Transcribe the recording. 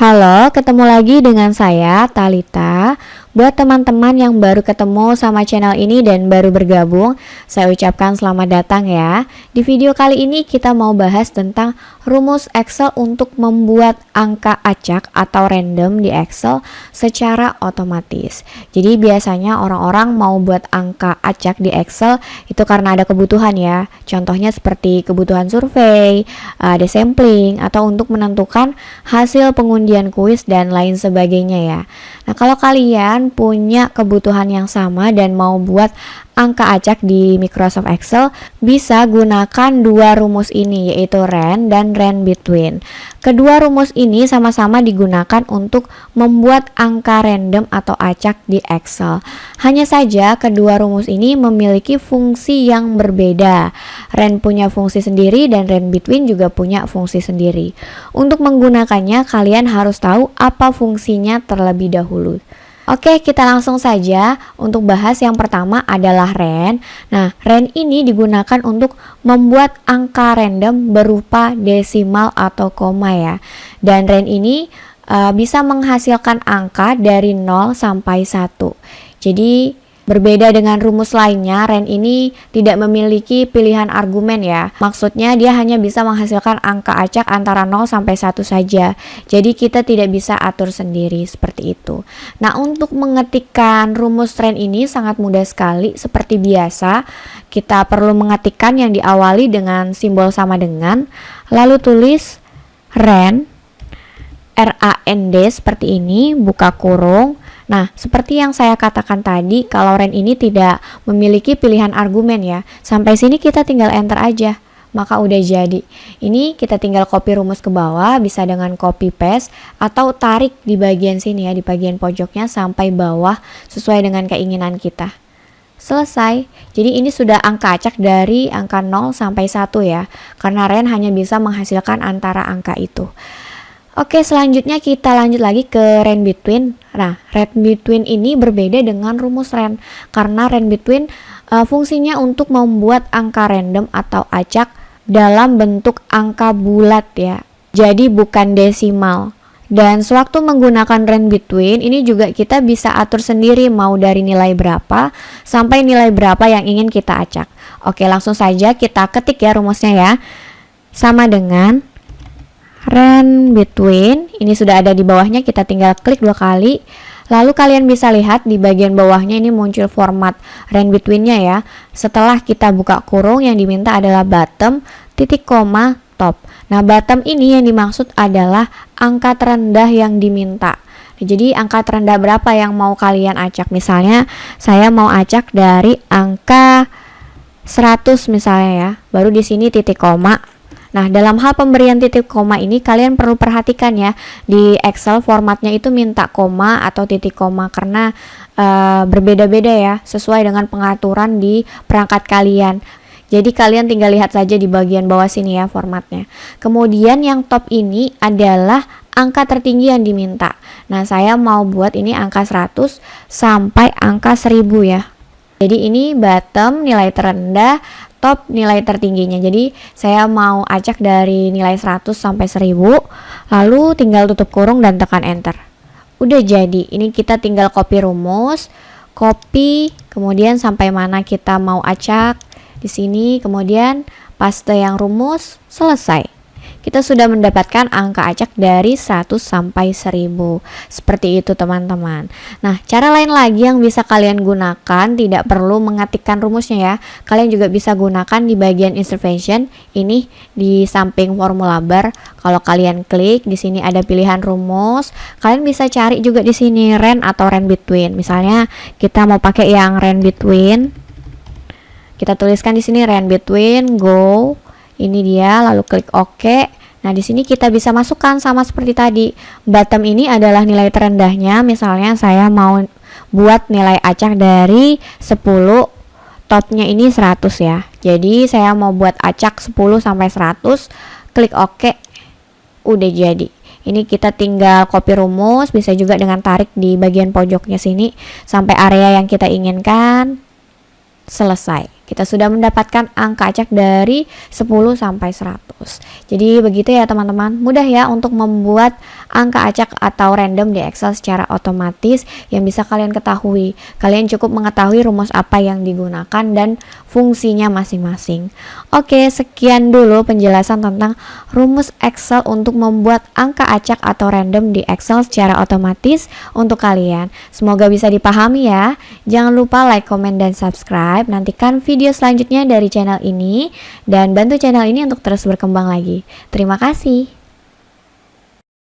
Halo, ketemu lagi dengan saya, Talita. Buat teman-teman yang baru ketemu sama channel ini dan baru bergabung, saya ucapkan selamat datang ya. Di video kali ini kita mau bahas tentang rumus Excel untuk membuat angka acak atau random di Excel secara otomatis. Jadi biasanya orang-orang mau buat angka acak di Excel itu karena ada kebutuhan ya. Contohnya seperti kebutuhan survei, ada sampling, atau untuk menentukan hasil pengundian kuis dan lain sebagainya ya. Nah, kalau kalian punya kebutuhan yang sama dan mau buat angka acak di Microsoft Excel, bisa gunakan dua rumus ini, yaitu rand dan rand between. Kedua rumus ini sama-sama digunakan untuk membuat angka random atau acak di Excel. Hanya saja kedua rumus ini memiliki fungsi yang berbeda. Rand punya fungsi sendiri dan rand between juga punya fungsi sendiri. Untuk menggunakannya, kalian harus tahu apa fungsinya terlebih dahulu. Oke, kita langsung saja untuk bahas yang pertama adalah rand. Nah, rand ini digunakan untuk membuat angka random berupa desimal atau koma ya. Dan rand ini bisa menghasilkan angka dari 0 sampai 1. Jadi berbeda dengan rumus lainnya, rand ini tidak memiliki pilihan argumen ya. Maksudnya dia hanya bisa menghasilkan angka acak antara 0 sampai 1 saja. Jadi kita tidak bisa atur sendiri seperti itu. Nah, untuk mengetikkan rumus rand ini sangat mudah sekali. Seperti biasa, kita perlu mengetikkan yang diawali dengan simbol sama dengan, lalu tulis rand, RAND seperti ini, buka kurung. Nah, seperti yang saya katakan tadi, kalau rand ini tidak memiliki pilihan argumen ya. Sampai sini kita tinggal enter aja, maka udah jadi. Ini kita tinggal copy rumus ke bawah, bisa dengan copy paste atau tarik di bagian sini ya, di bagian pojoknya sampai bawah sesuai dengan keinginan kita. Selesai. Jadi ini sudah angka acak dari angka 0 sampai 1 ya. Karena rand hanya bisa menghasilkan antara angka itu. Oke, selanjutnya kita lanjut lagi ke rand between. Nah, rand between ini berbeda dengan rumus rand karena rand between fungsinya untuk membuat angka random atau acak dalam bentuk angka bulat ya. Jadi bukan desimal. Dan sewaktu menggunakan rand between ini juga kita bisa atur sendiri mau dari nilai berapa sampai nilai berapa yang ingin kita acak. Oke, langsung saja kita ketik ya rumusnya ya. Sama dengan rand between, ini sudah ada di bawahnya, kita tinggal klik 2 kali. Lalu kalian bisa lihat di bagian bawahnya ini muncul format rand between-nya ya. Setelah kita buka kurung, yang diminta adalah bottom, titik koma, top. Nah, bottom ini yang dimaksud adalah angka terendah yang diminta. Jadi angka terendah berapa yang mau kalian acak? Misalnya saya mau acak dari angka 100 misalnya ya. Baru di sini titik koma. Nah, dalam hal pemberian titik koma ini kalian perlu perhatikan ya, di Excel formatnya itu minta koma atau titik koma karena berbeda-beda ya, sesuai dengan pengaturan di perangkat kalian. Jadi kalian tinggal lihat saja di bagian bawah sini ya formatnya. Kemudian yang top ini adalah angka tertinggi yang diminta. Nah, saya mau buat ini angka 100 sampai angka 1000 ya. Jadi ini bottom nilai terendah, top nilai tertingginya. Jadi saya mau acak dari nilai 100 sampai 1000, lalu tinggal tutup kurung dan tekan enter. Udah jadi. Ini kita tinggal copy rumus, copy, kemudian sampai mana kita mau acak di sini, kemudian paste yang rumus, selesai. Kita sudah mendapatkan angka acak dari 1 sampai 1000. Seperti itu teman-teman. Nah, cara lain lagi yang bisa kalian gunakan, tidak perlu mengetikkan rumusnya ya. Kalian juga bisa gunakan di bagian intervention, ini di samping formula bar. Kalau kalian klik, di sini ada pilihan rumus. Kalian bisa cari juga di sini rand atau rand between. Misalnya kita mau pakai yang rand between. Kita tuliskan di sini rand between, go. Ini dia, lalu klik OK. Nah, di sini kita bisa masukkan sama seperti tadi. Bottom ini adalah nilai terendahnya. Misalnya saya mau buat nilai acak dari 10, topnya ini 100 ya. Jadi saya mau buat acak 10 sampai 100, klik OK. Udah jadi. Ini kita tinggal copy rumus, bisa juga dengan tarik di bagian pojoknya sini sampai area yang kita inginkan. Selesai. kita sudah mendapatkan angka acak dari 10 sampai 100. Jadi begitu ya teman-teman, mudah ya untuk membuat angka acak atau random di Excel secara otomatis yang bisa kalian ketahui. Kalian cukup mengetahui rumus apa yang digunakan dan fungsinya masing-masing. Oke, sekian dulu penjelasan tentang rumus Excel untuk membuat angka acak atau random di Excel secara otomatis untuk kalian. Semoga bisa dipahami ya. Jangan lupa like, comment, dan subscribe. Nantikan video selanjutnya dari channel ini dan bantu channel ini untuk terus berkembang lagi. Terima kasih.